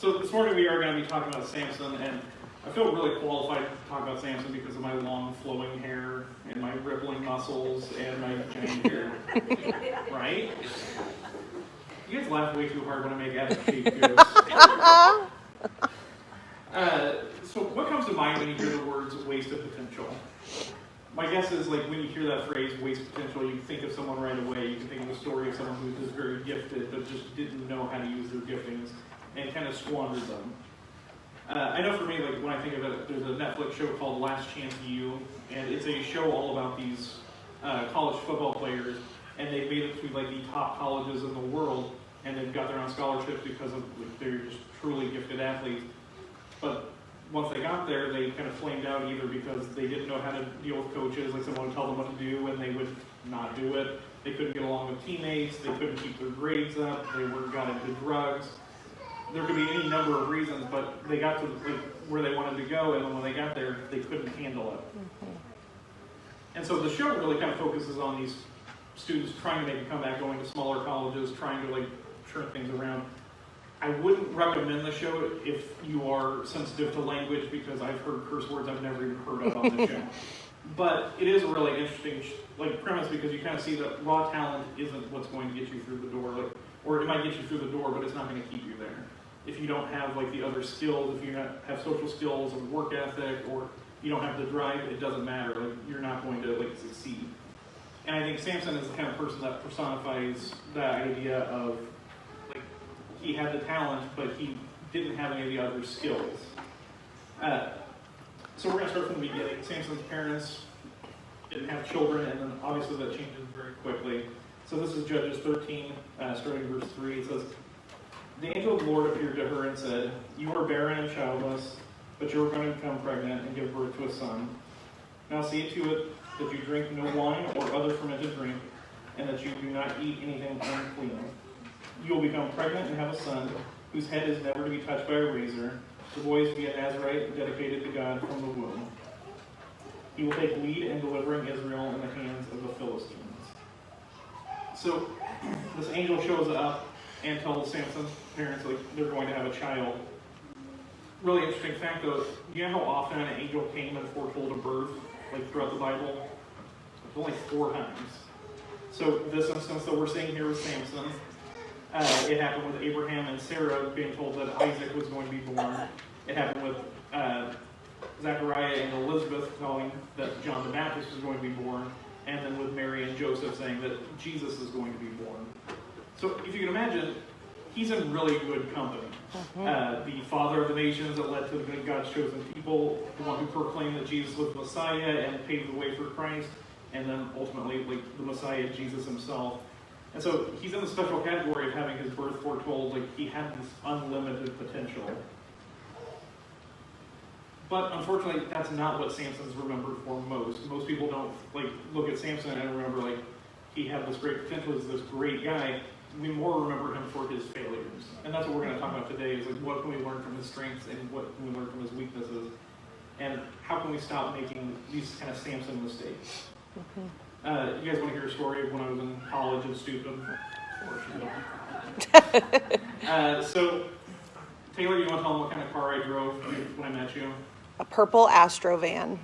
So this morning we are going to be talking about Samson, and I feel really qualified to talk about Samson because of my long flowing hair and my rippling muscles and my giant beard. Right? You guys laugh way too hard when I make attitude jokes. So what comes to mind when you hear the words wasted potential? My guess is like when you hear that phrase, wasted potential, you think of someone right away. You can think of a story of someone who's just very gifted but just didn't know how to use their giftings and kind of squandered them. I know for me, like when I think of it, there's a Netflix show called Last Chance U, and it's a show all about these college football players, and they've made it through like the top colleges in the world, and they've got their own scholarships because of like, they're just truly gifted athletes. But once they got there, they kind of flamed out either because they didn't know how to deal with coaches, like someone would tell them what to do and they would not do it. They couldn't get along with teammates, they couldn't keep their grades up, they got into drugs. There could be any number of reasons, but they got to like, where they wanted to go, and then when they got there, they couldn't handle it. Mm-hmm. And so the show really kind of focuses on these students trying to make a comeback, going to smaller colleges, trying to like turn things around. I wouldn't recommend the show if you are sensitive to language because I've heard curse words I've never even heard of on the show. But it is a really interesting like premise because you kind of see that raw talent isn't what's going to get you through the door, like, or it might get you through the door, but it's not going to keep you there. If you don't have like the other skills, if you don't have social skills or work ethic, or you don't have the drive, it doesn't matter. Like you're not going to like succeed. And I think Samson is the kind of person that personifies that idea of like he had the talent, but he didn't have any of the other skills. So we're going to start from the beginning. Samson's parents didn't have children, and then obviously that changes very quickly. So this is Judges 13, starting verse 3. It says, "The angel of the Lord appeared to her and said, 'You are barren and childless, but you are going to become pregnant and give birth to a son. Now see to it that you drink no wine or other fermented drink, and that you do not eat anything unclean. You will become pregnant and have a son, whose head is never to be touched by a razor. The boy is to be a Nazirite dedicated to God from the womb. He will take lead in delivering Israel in the hands of the Philistines.'" So this angel shows up and tells Samson's parents like they're going to have a child. Really interesting fact though, you know how often an angel came and foretold a birth, like throughout the Bible? It's only 4 times. So this instance that we're seeing here with Samson, it happened with Abraham and Sarah being told that Isaac was going to be born. It happened with Zechariah and Elizabeth knowing that John the Baptist was going to be born, and then with Mary and Joseph saying that Jesus is going to be born. So if you can imagine, he's in really good company. The father of the nations that led to God's chosen people, the one who proclaimed that Jesus was the Messiah and paved the way for Christ, and then ultimately like the Messiah, Jesus himself. And so he's in the special category of having his birth foretold, like he had this unlimited potential. But unfortunately, that's not what Samson's remembered for most. Most people don't like look at Samson and remember like he had this great potential, he's this great guy. We more remember him for his failures. And that's what we're going to talk about today is like what can we learn from his strengths and what can we learn from his weaknesses? And how can we stop making these kind of Samson mistakes? You guys want to hear a story of when I was in college and stupid? So, Taylor, you want to tell them what kind of car I drove when I met you? A purple Astro van.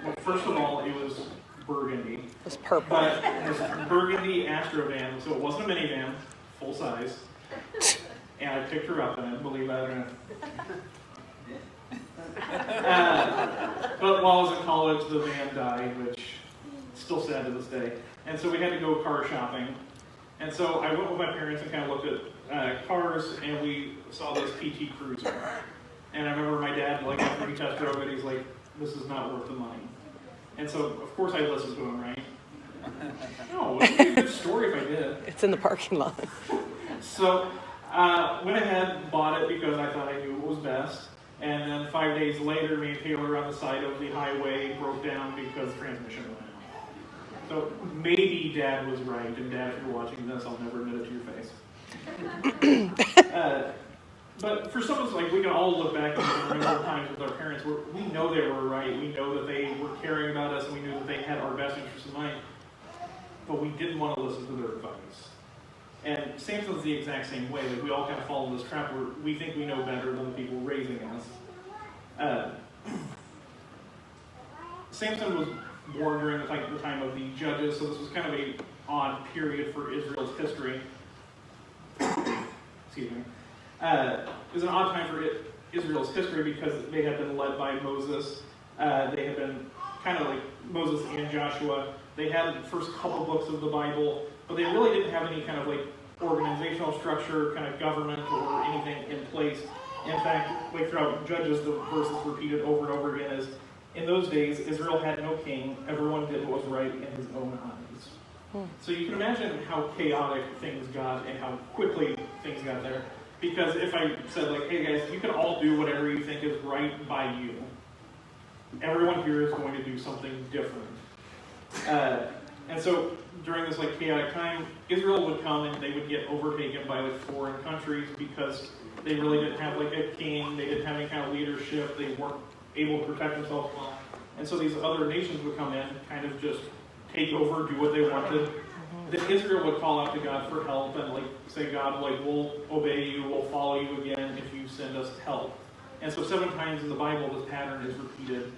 Well, first of all, it was burgundy. It was purple. But this burgundy Astro van, so it wasn't a minivan, full size. And I picked her up in it, believe that or not. But while I was in college, the van died, which is still sad to this day. And so we had to go car shopping. And so I went with my parents and kind of looked at cars, and we saw this PT Cruiser. And I remember my dad, like after he test drove it, he's like, "This is not worth the money." And so, of course, I listened to him, right? No, it would be a good story if I did. It's in the parking lot. So, went ahead, bought it because I thought I knew what was best. And then 5 days later, me and Taylor on the side of the highway broke down because the transmission went out. So maybe Dad was right, and Dad, if you're watching this, I'll never admit it to your face. But for some of us, like, we can all look back and remember times with our parents where we know they were right, we know that they were caring about us, and we knew that they had our best interests in mind, but we didn't want to listen to their advice. And Samson's the exact same way. Like, we all kind of fall in this trap where we think we know better than the people raising us. Samson was born during the time of the Judges, so this was kind of a odd period for Israel's history. Excuse me. It was an odd time for Israel's history because they had been led by Moses. They had been kind of like Moses and Joshua. They had the first couple books of the Bible, but they really didn't have any kind of like organizational structure, kind of government or anything in place. In fact, like throughout Judges, the verses repeated over and over again is, in those days, Israel had no king. Everyone did what was right in his own eyes. So you can imagine how chaotic things got and how quickly things got there. Because if I said, like, hey guys, you can all do whatever you think is right by you, everyone here is going to do something different. And so during this like chaotic time, Israel would come and they would get overtaken by like foreign countries because they really didn't have like a king, they didn't have any kind of leadership, they weren't able to protect themselves well. And so these other nations would come in, kind of just take over, do what they wanted. Then Israel would call out to God for help and like say, God, like, we'll obey you, we'll follow you again if you send us help. And so 7 times in the Bible this pattern is repeated.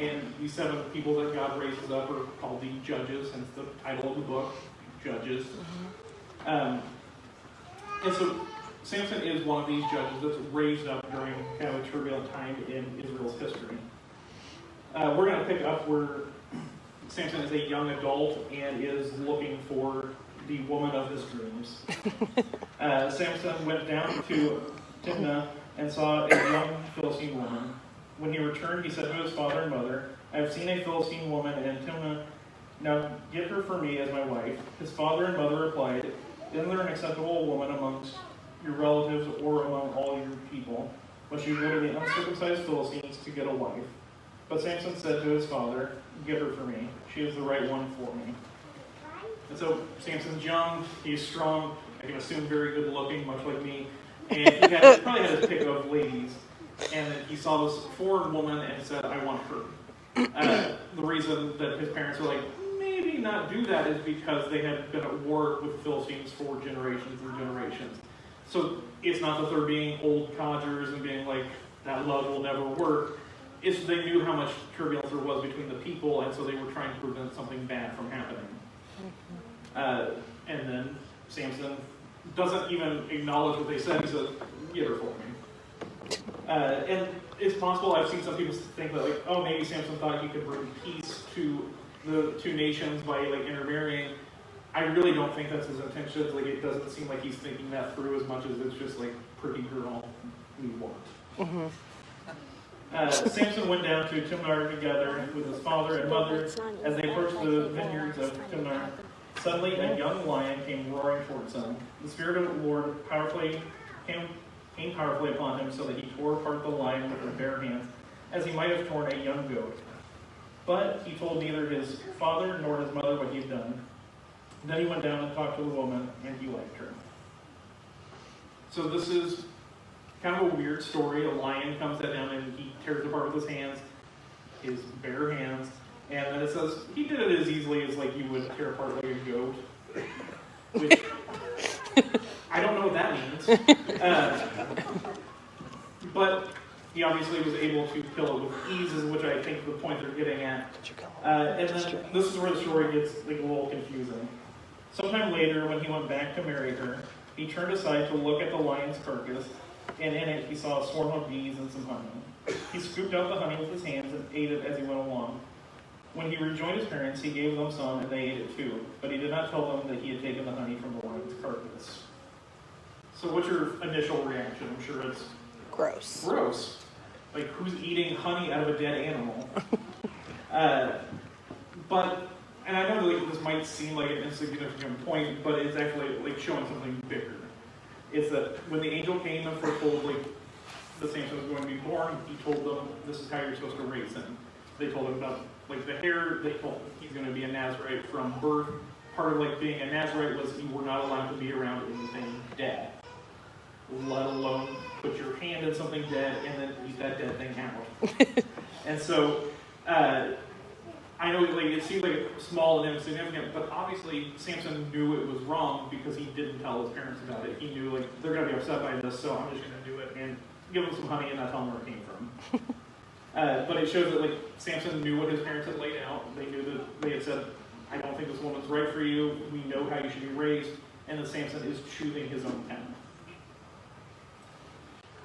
And these 7 people that God raises up are called the Judges, hence the title of the book, Judges. And so Samson is one of these judges that's raised up during kind of a turbulent time in Israel's history. We're going to pick up where Samson is a young adult and is looking for the woman of his dreams. Samson went down to Timnah and saw a young Philistine woman. When he returned, he said to his father and mother, I have seen a Philistine woman in Timnah. Now get her for me as my wife. His father and mother replied, isn't there an acceptable woman amongst your relatives or among all your people? Must you go to the uncircumcised Philistines to get a wife? But Samson said to his father, get her for me. She is the right one for me. And so Samson's young, he's strong, I can assume very good looking, much like me. And he probably had his pick of ladies. And then he saw this foreign woman and said, I want her. The reason that his parents were like, maybe not do that is because they had been at war with the Philistines for generations and generations. So it's not that they're being old codgers and being like, that love will never work. It's they knew how much turbulence there was between the people, and so they were trying to prevent something bad from happening. And then Samson doesn't even acknowledge what they said. He says, get her for me. And it's possible, I've seen some people think that, like, oh, maybe Samson thought he could bring peace to the 2 nations by, like, intermarrying. I really don't think that's his intention. Like, it doesn't seem like he's thinking that through as much as it's just, like, pretty girl we want. Samson went down to Timnah together with his father and mother. As they approached the vineyards of Timnah, suddenly a young lion came roaring towards them. The Spirit of the Lord came powerfully upon him, so that he tore apart the lion with his bare hands, as he might have torn a young goat. But he told neither his father nor his mother what he had done. Then he went down and talked to the woman, and he liked her. So this is kind of a weird story. A lion comes at him, and he tears it apart with his hands, his bare hands. And then it says he did it as easily as like you would tear apart like a goat, which I don't know what that means. But he obviously was able to kill it with ease, which I think the point they're getting at. And then this is where the story gets like a little confusing. Sometime later, when he went back to marry her, he turned aside to look at the lion's carcass, and in it he saw a swarm of bees and some honey. He scooped out the honey with his hands and ate it as he went along. When he rejoined his parents, he gave them some, and they ate it too. But he did not tell them that he had taken the honey from the lion's carcass. So what's your initial reaction? I'm sure it's Gross. Gross. Like, who's eating honey out of a dead animal? But, and I know that this might seem like an insignificant point, but it's actually like showing something bigger. It's that when the angel came and foretold like the Samson was going to be born, he told them this is how you're supposed to raise him. They told him about like the hair. They told him he's going to be a Nazarite from birth. Part of like being a Nazarite was you were not allowed to be around anything dead, let alone put your hand in something dead and then eat that dead thing out. And so I I know like it seems like small and insignificant, but obviously Samson knew it was wrong because he didn't tell his parents about it. He knew like they're gonna be upset by this, so I'm just gonna do it and give them some honey and not tell them where it came from. But it shows that like Samson knew what his parents had laid out. They knew that they had said, "I don't think this woman's right for you. We know how you should be raised," and that Samson is choosing his own path.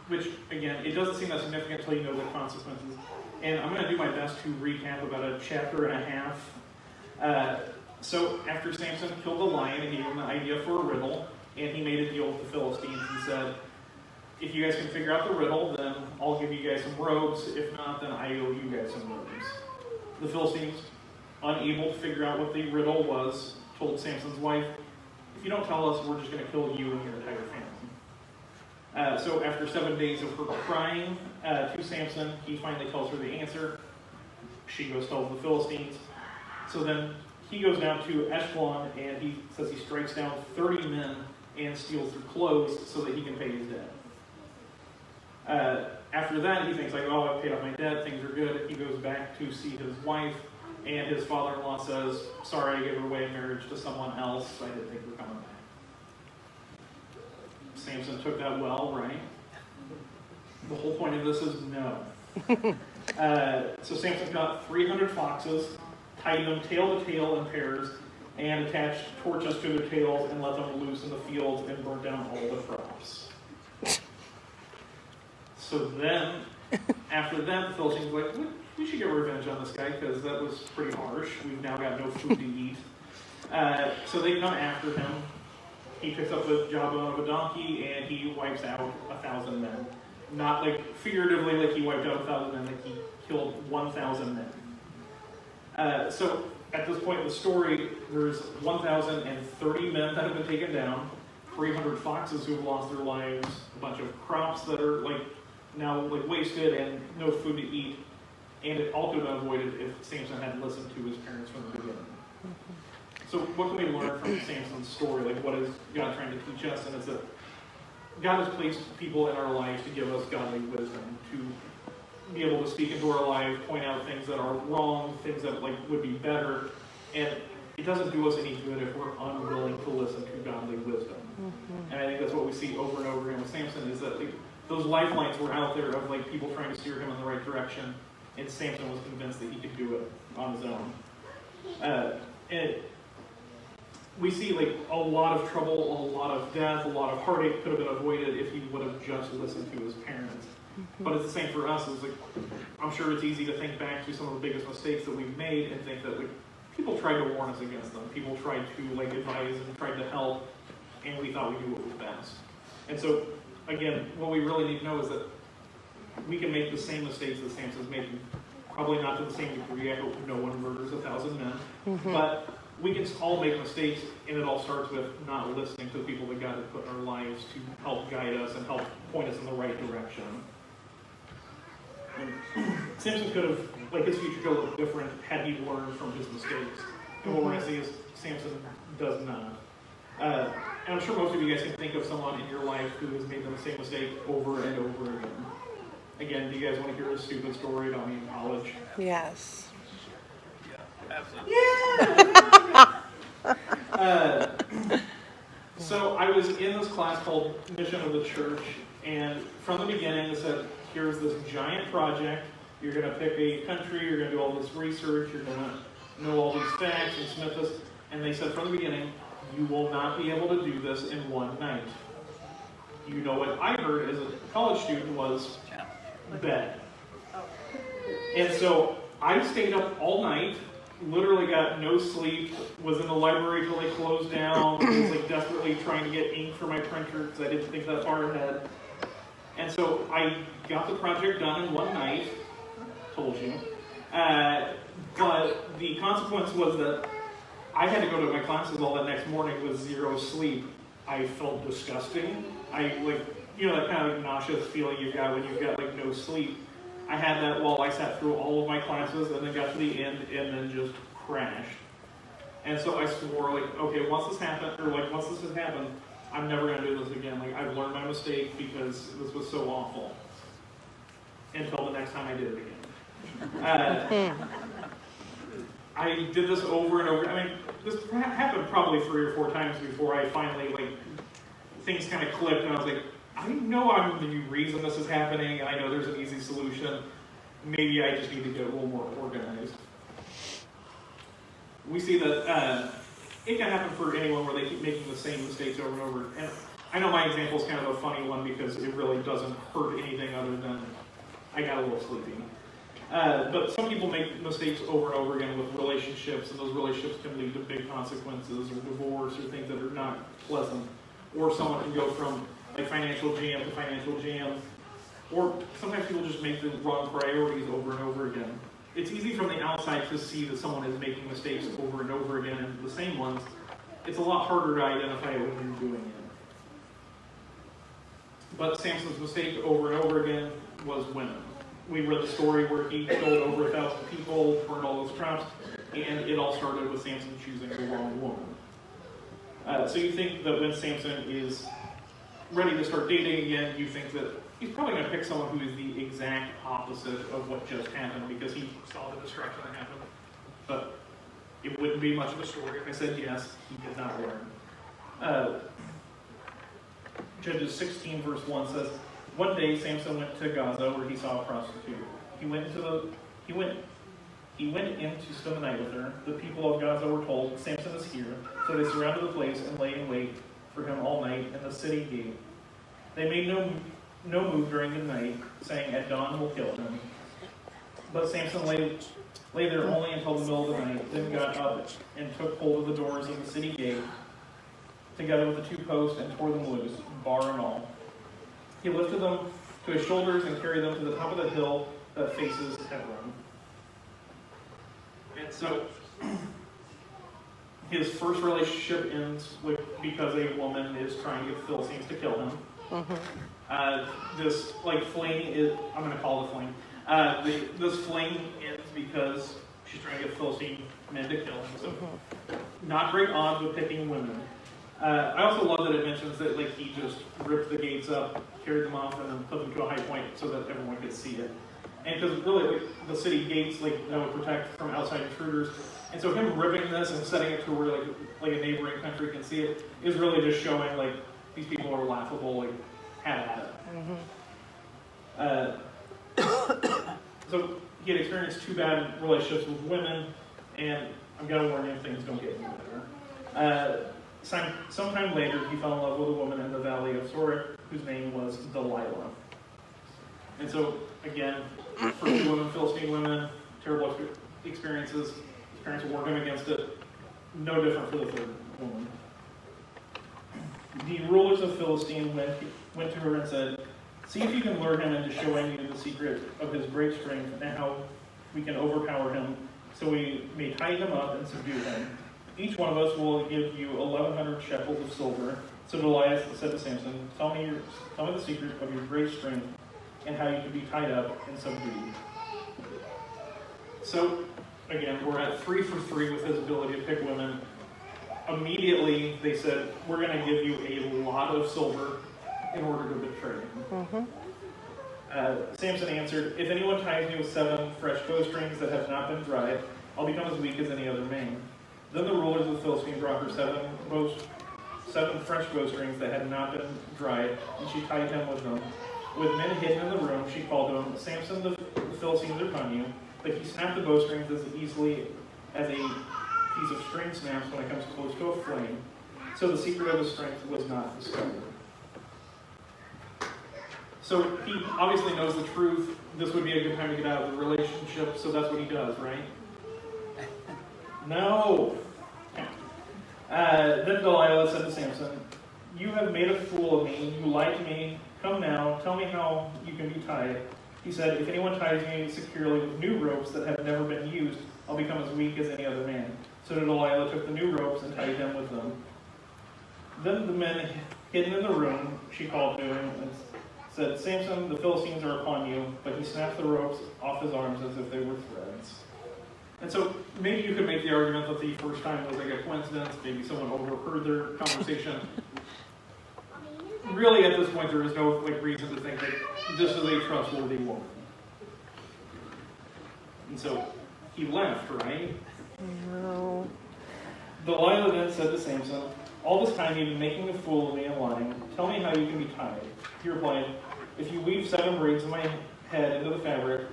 Which, again, it doesn't seem that significant until you know the consequences. And I'm going to do my best to recap about a chapter and a half. So after Samson killed the lion, he gave him the idea for a riddle, and he made a deal with the Philistines. He said, if you guys can figure out the riddle, then I'll give you guys some robes. If not, then I owe you guys some robes. The Philistines, unable to figure out what the riddle was, told Samson's wife, if you don't tell us, we're just going to kill you and your entire family. So after 7 days of her crying to Samson, he finally tells her the answer. She goes tells the Philistines. So then he goes down to Eshkelon and he says he strikes down 30 men and steals their clothes so that he can pay his debt. After that, he thinks like, oh, I've paid off my debt, things are good. He goes back to see his wife, and his father-in-law says, sorry, I gave her away in marriage to someone else. I didn't think we're coming back. Samson took that well, right? The whole point of this is no. So Samson got 300 foxes, tied them tail to tail in pairs, and attached torches to their tails and let them loose in the fields and burnt down all the crops. So then, after that, the Philistines were like, we should get revenge on this guy because that was pretty harsh. We've now got no food to eat. So they come after him. He picks up the jawbone of a donkey and he wipes out 1,000 men. Not like figuratively like he wiped out 1,000 men, like he killed 1,000 men. So at this point in the story, there's 1,030 men that have been taken down, 300 foxes who have lost their lives, a bunch of crops that are like now like wasted and no food to eat, and it all could have been avoided if Samson had listened to his parents from the beginning. So what can we learn from Samson's story? Like, what is God trying to teach us? And it's that God has placed people in our lives to give us godly wisdom, to be able to speak into our life, point out things that are wrong, things that like would be better. And it doesn't do us any good if we're unwilling to listen to godly wisdom. Mm-hmm. And I think that's what we see over and over again with Samson, is that like, those lifelines were out there of like people trying to steer him in the right direction, and Samson was convinced that he could do it on his own. And we see like a lot of trouble, a lot of death, a lot of heartache could have been avoided if he would have just listened to his parents. Mm-hmm. But it's the same for us. It's like, I'm sure it's easy to think back to some of the biggest mistakes that we've made and think that like people tried to warn us against them. People tried to like advise and tried to help, and we thought we knew what was best. And so, again, what we really need to know is that we can make the same mistakes that Samson's making. Probably not to the same degree. I hope no one murders 1,000 men. Mm-hmm. But we can all make mistakes, and it all starts with not listening to the people that God has put in our lives to help guide us and help point us in the right direction. And Samson could have, like his future could look different had he learned from his mistakes. And what we're going to see is Samson does not. And I'm sure most of you guys can think of someone in your life who has made the same mistake over and over again. Again, do you guys want to hear a stupid story about me in college? Yes. Absolutely. Yeah! So I was in this class called Mission of the Church, and from the beginning it said, here's this giant project, you're going to pick a country, you're going to do all this research, you're going to know all these facts and submit this, and they said from the beginning, you will not be able to do this in one night. You know what I heard as a college student was bed. And so I stayed up all night, literally got no sleep, was in the library till they closed down, was like desperately trying to get ink for my printer because I didn't think that far ahead. And so I got the project done in one night, told you. But the consequence was that I had to go to my classes all that next morning with zero sleep. I felt disgusting. I like, you know, that kind of nauseous feeling you got when you've got like no sleep. I had that while I sat through all of my classes and then got to the end and then just crashed. And so I swore, like, okay, once this has happened, I'm never going to do this again. Like, I've learned my mistake because this was so awful. Until the next time I did it again. I did this over and over. I mean, this happened probably 3 or 4 times before I finally, like, things kind of clicked, and I was like, I know I'm the reason this is happening, and I know there's an easy solution. Maybe I just need to get a little more organized. We see that it can happen for anyone where they keep making the same mistakes over and over. And I know my example is kind of a funny one because it really doesn't hurt anything other than I got a little sleepy. But some people make mistakes over and over again with relationships, and those relationships can lead to big consequences or divorce or things that are not pleasant. Or someone can go from like financial jam to financial jam. Or sometimes people just make the wrong priorities over and over again. It's easy from the outside to see that someone is making mistakes over and over again, and the same ones. It's a lot harder to identify it when you're doing it. But Samson's mistake over and over again was women. We read the story where he killed over 1,000 people, burned all those crops, and it all started with Samson choosing the wrong woman. So you think that when Samson is ready to start dating again, you think that he's probably going to pick someone who is the exact opposite of what just happened because he saw the destruction that happened. But it wouldn't be much of a story if I said yes, he did not learn. Judges 16 verse 1 says, one day Samson went to Gaza where he saw a prostitute. He went in to spend the night with her. The people of Gaza were told, Samson is here. So they surrounded the place and lay in wait for him all night in the city gate. They made no move during the night, saying, at dawn we'll kill him. But Samson lay there only until the middle of the night, then got up and took hold of the doors of the city gate, together with the 2 posts, and tore them loose, bar and all. He lifted them to his shoulders and carried them to the top of the hill that faces Hebron. And so, his first relationship ends because a woman is trying to get Philistines to kill him. Mm-hmm. This fling is, I'm going to call it a fling. This fling ends because she's trying to get Philistine men to kill him. So, not great odds with picking women. I also love that it mentions that he just ripped the gates up, carried them off, and then put them to a high point so that everyone could see it. And because really the city gates that would protect from outside intruders, and so him ripping this and setting it to where like a neighboring country can see it is really just showing these people are laughable, have at it. So he had experienced 2 bad relationships with women, and I'm gonna warn you, things don't get any better. Sometime later, he fell in love with a woman in the valley of Sorek, whose name was Delilah. And so, again, for 2 women, Philistine women, terrible experiences. His parents warned him against it. No different for the 3rd woman. The rulers of Philistine went to her and said, see if you can lure him into showing you the secret of his great strength and how we can overpower him, so we may tie him up and subdue him. Each one of us will give you 1,100 shekels of silver. So Delilah said to Samson, tell me the secret of your great strength and how you can be tied up and subdued. So, again, we're at 3 for 3 with his ability to pick women. Immediately, they said, we're going to give you a lot of silver in order to betray him. Mm-hmm. Samson answered, if anyone ties me with 7 fresh bowstrings that have not been dried, I'll become as weak as any other man. Then the rulers of the Philistines brought her 7 fresh bowstrings that had not been dried, and she tied him with them. With men hidden in the room, she called to him, Samson, the Philistines are upon you. But he snapped the bowstrings as easily as a piece of string snaps when it comes close to a flame. So the secret of his strength was not discovered. So he obviously knows the truth. This would be a good time to get out of the relationship, so that's what he does, right? No. Then Delilah said to Samson, you have made a fool of me. You lied to me. Come now, tell me how you can be tied. He said, if anyone ties me securely with new ropes that have never been used, I'll become as weak as any other man. So Delilah took the new ropes and tied him with them. Then the men hidden in the room, she called to him and said, Samson, the Philistines are upon you. But he snapped the ropes off his arms as if they were threads. And so maybe you could make the argument that the first time was a coincidence. Maybe someone overheard their conversation. Really, at this point, there is no reason to think that this is a trustworthy woman. And so he left, right? No. Delilah then said to Samson, "All this time you've been making a fool of me and lying. Tell me how you can be tied." He replied, "If you weave 7 braids of my head into the fabric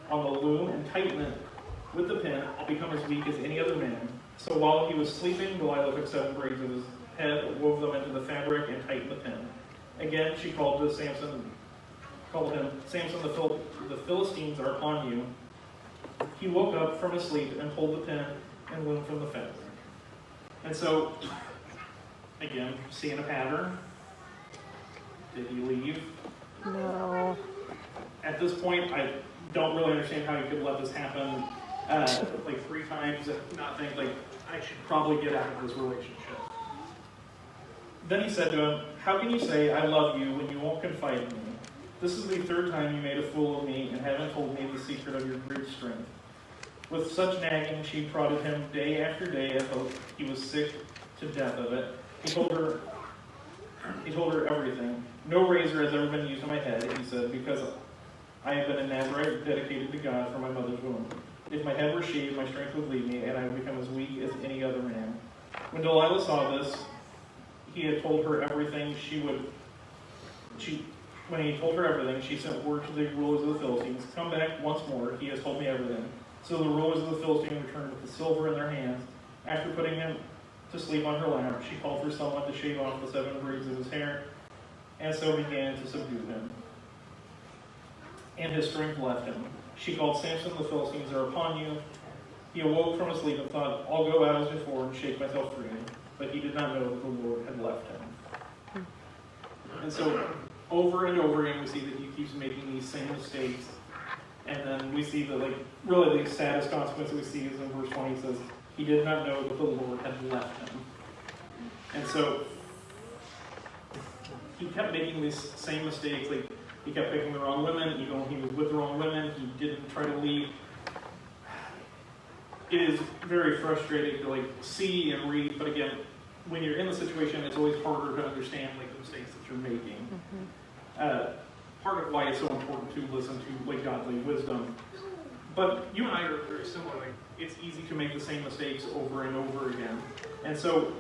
on the loom and tighten it with the pin, I'll become as weak as any other man." So while he was sleeping, Delilah took 7 braids of his head, wove them into the fabric, and tightened the pin. Again she called him, "Samson, the Philistines are upon you." He woke up from his sleep and pulled the pin and loom from the fabric. And so, again, seeing a pattern. Did he leave? No. At this point, I don't really understand how you could let this happen like 3 times and not think, like, I should probably get out of this relationship. Then he said to him, "How can you say I love you when you won't confide in me? This is the 3rd time you made a fool of me and haven't told me the secret of your great strength." With such nagging, she prodded him day after day until he was sick to death of it. He told her everything. "No razor has ever been used on my head," he said, "because I have been a Nazarite dedicated to God from my mother's womb. If my head were shaved, my strength would leave me, and I would become as weak as any other man." When Delilah saw this, he had told her everything when he told her everything, she sent word to the rulers of the Philistines, "Come back once more, he has told me everything." So the rulers of the Philistines returned with the silver in their hands. After putting him to sleep on her lap, she called for someone to shave off the 7 braids of his hair, and so began to subdue him. And his strength left him. She called, "Samson, the Philistines are upon you." He awoke from his sleep and thought, "I'll go out as before and shake myself free." But he did not know that the Lord had left him. And so, over and over again, we see that he keeps making these same mistakes. And then we see that, like, really the saddest consequence we see is in verse 20. It says, he did not know that the Lord had left him. And so, he kept making these same mistakes. Like, he kept picking the wrong women. Even when he was with the wrong women, he didn't try to leave. It is very frustrating to, like, see and read. But again, when you're in the situation, it's always harder to understand, like, the mistakes that you're making. Part of why it's so important to listen to, like, godly wisdom. But you and I are very similar. Like, it's easy to make the same mistakes over and over again. And so,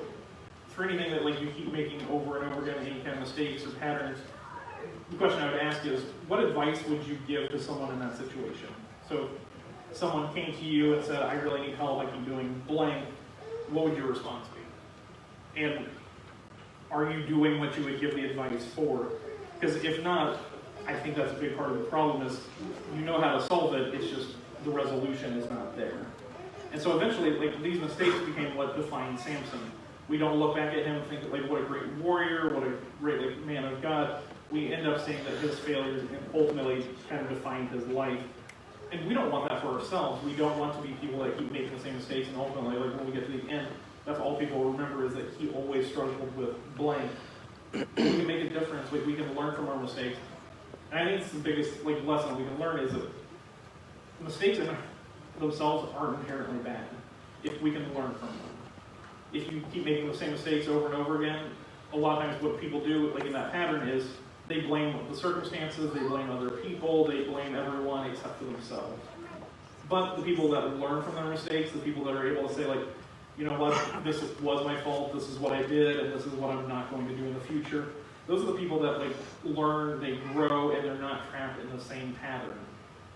for anything that, like, you keep making over and over again, any kind of mistakes or patterns, the question I would ask is, what advice would you give to someone in that situation? So, if someone came to you and said, "I really need help, I keep doing blank," what would your response be? And are you doing what you would give the advice for? Because if not, I think that's a big part of the problem is you know how to solve it, it's just the resolution is not there. And so eventually, like, these mistakes became what defined Samson. We don't look back at him and think, like, what a great warrior, what a great, like, man of God. We end up seeing that his failures ultimately kind of defined his life. And we don't want that for ourselves. We don't want to be people that keep making the same mistakes and ultimately, like, when we get to the end, that's all people remember is that he always struggled with blank. We can make a difference. We can learn from our mistakes. And I think it's the biggest, like, lesson we can learn is that mistakes in themselves aren't inherently bad if we can learn from them. If you keep making the same mistakes over and over again, a lot of times what people do, like in that pattern, is they blame the circumstances, they blame other people, they blame everyone except for themselves. But the people that learn from their mistakes, the people that are able to say, like, you know what, this was my fault, this is what I did, and this is what I'm not going to do in the future. Those are the people that, like, learn, they grow, and they're not trapped in the same pattern.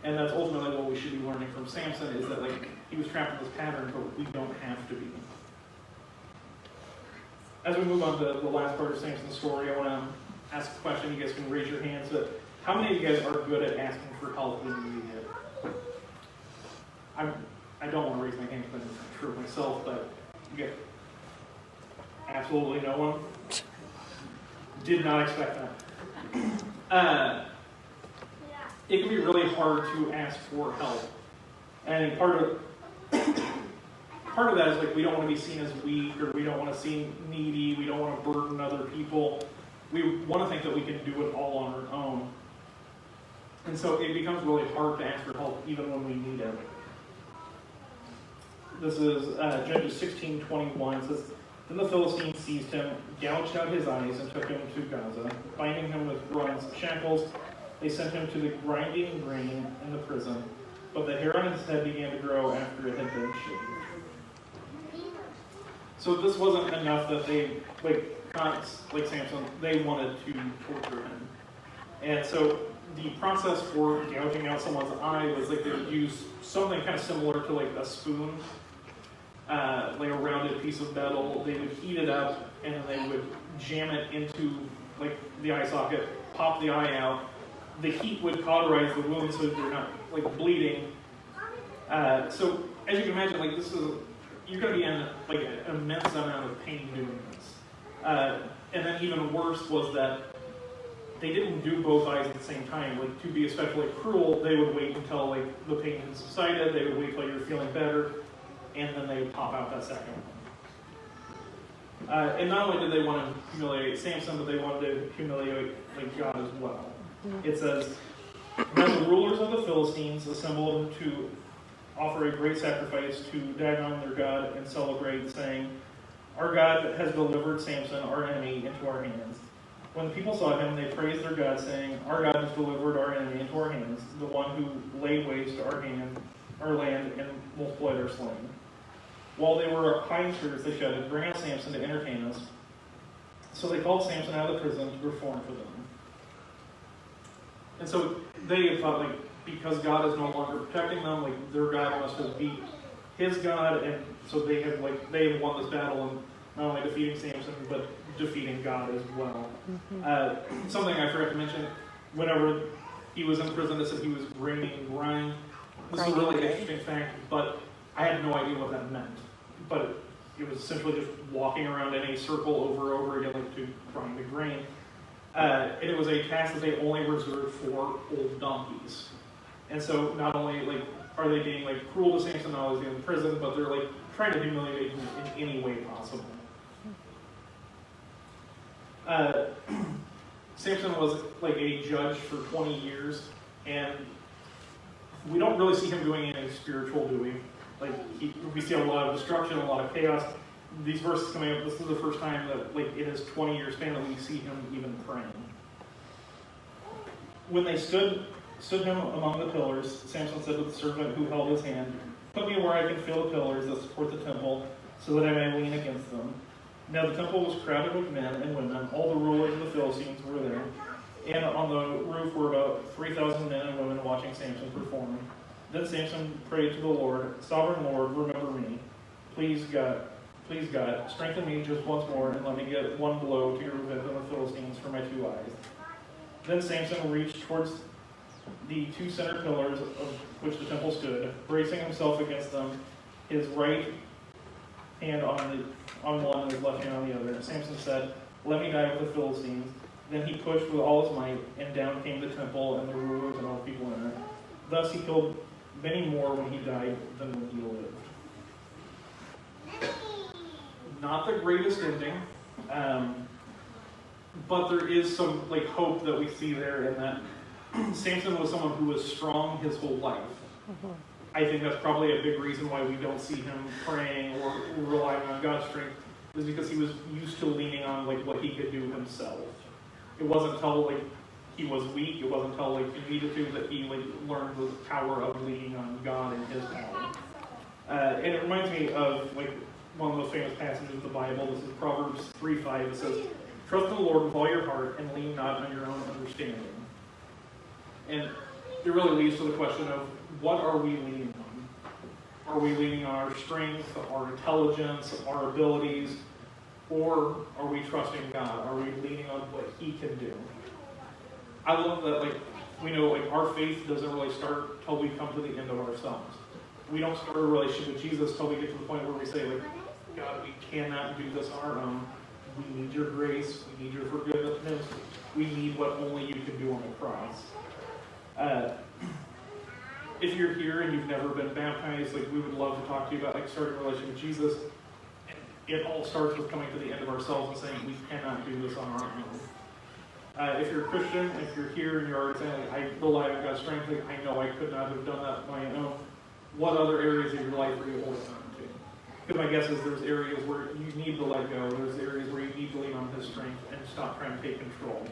And that's ultimately what we should be learning from Samson, is that, like, he was trapped in this pattern, but we don't have to be. As we move on to the last part of Samson's story, I want to ask a question. You guys can raise your hands. But how many of you guys are good at asking for help when you need it? I don't want to raise my hand because I'm sure of myself, but you get absolutely no one. Did not expect that. It can be really hard to ask for help. And part of that is, like, we don't want to be seen as weak, or we don't want to seem needy, we don't want to burden other people. We want to think that we can do it all on our own. And so it becomes really hard to ask for help even when we need it. This is Judges 16:21. It says, "Then the Philistines seized him, gouged out his eyes, and took him to Gaza. Binding him with bronze shackles, they sent him to the grinding grain in the prison. But the hair on his head began to grow after it had been shaved." So this wasn't enough that they, not like Samson, they wanted to torture him. And so the process for gouging out someone's eye was they would use something kind of similar to a spoon, a rounded piece of metal. They would heat it up and then they would jam it into the eye socket, pop the eye out. The heat would cauterize the wound so that you're not bleeding. So as you can imagine, you're going to be in an immense amount of pain doing this. And then even worse was that they didn't do both eyes at the same time. To be especially cruel, they would wait until the pain had subsided. They would wait till you're feeling better, and then they would pop out that second one. And not only did they want to humiliate Samson, but they wanted to humiliate God as well. It says, "Then the rulers of the Philistines assembled to offer a great sacrifice to Dagon their god and celebrate, saying, 'Our God has delivered Samson, our enemy, into our hands.' When the people saw him, they praised their God, saying, 'Our God has delivered our enemy into our hands, the one who laid waste our land and multiplied our slain.' While they were high in spirits, they shouted, 'Bring out Samson to entertain us.' So they called Samson out of the prison to perform for them." And so they thought, because God is no longer protecting them, their God must have beat his God, and so they have won this battle, and not only defeating Samson, but defeating God as well. Something I forgot to mention, whenever he was in prison, it said he was graining brine. This is a really interesting fact, but I had no idea what that meant. But it was essentially just walking around in a circle over and over again, to grind the grain. And it was a task that they only reserved for old donkeys. And so not only are they being cruel to Samson, not only is he in prison, but they're trying to humiliate him in any way possible. Samson was a judge for 20 years, and we don't really see him doing any spiritual doing. We see a lot of destruction, a lot of chaos. These verses coming up, this is the first time that in his 20-year span that we see him even praying. When they stood him among the pillars, Samson said to the servant who held his hand, "Put me where I can feel the pillars that support the temple, so that I may lean against them." Now the temple was crowded with men and women. All the rulers of the Philistines were there. And on the roof were about 3,000 men and women watching Samson perform. Then Samson prayed to the Lord, "Sovereign Lord, remember me. Please God, strengthen me just once more and let me get one blow to your revenge on the Philistines for my 2 eyes." Then Samson reached towards the 2 center pillars of which the temple stood, bracing himself against them, his right hand on one and his left hand on the other. Samson said, "Let me die with the Philistines." Then he pushed with all his might, and down came the temple and the rulers and all the people in it. Thus he killed many more when he died than when he lived. Not the greatest ending, but there is some hope that we see there in that Samson was someone who was strong his whole life. I think that's probably a big reason why we don't see him praying or relying on God's strength, is because he was used to leaning on what he could do himself. It wasn't until he was weak, it wasn't until he needed to that he learned the power of leaning on God and his power. And it reminds me of one of the most famous passages of the Bible. This is Proverbs 3:5. It says, "Trust in the Lord with all your heart and lean not on your own understanding." And it really leads to the question of, what are we leaning on? Are we leaning on our strength, our intelligence, our abilities, or are we trusting God? Are we leaning on what He can do? I love that, we know, our faith doesn't really start till we come to the end of ourselves. We don't start a relationship with Jesus till we get to the point where we say, God, we cannot do this on our own. We need your grace. We need your forgiveness. We need what only you can do on the cross. If you're here and you've never been baptized, we would love to talk to you about starting a relationship with Jesus. It all starts with coming to the end of ourselves and saying we cannot do this on our own. If you're a Christian, if you're here and you're already saying, I rely on God's strength, I know I could not have done that on my own, what other areas of your life are you holding on to? Because my guess is there's areas where you need to let go. There's areas where you need to lean on His strength and stop trying to take control.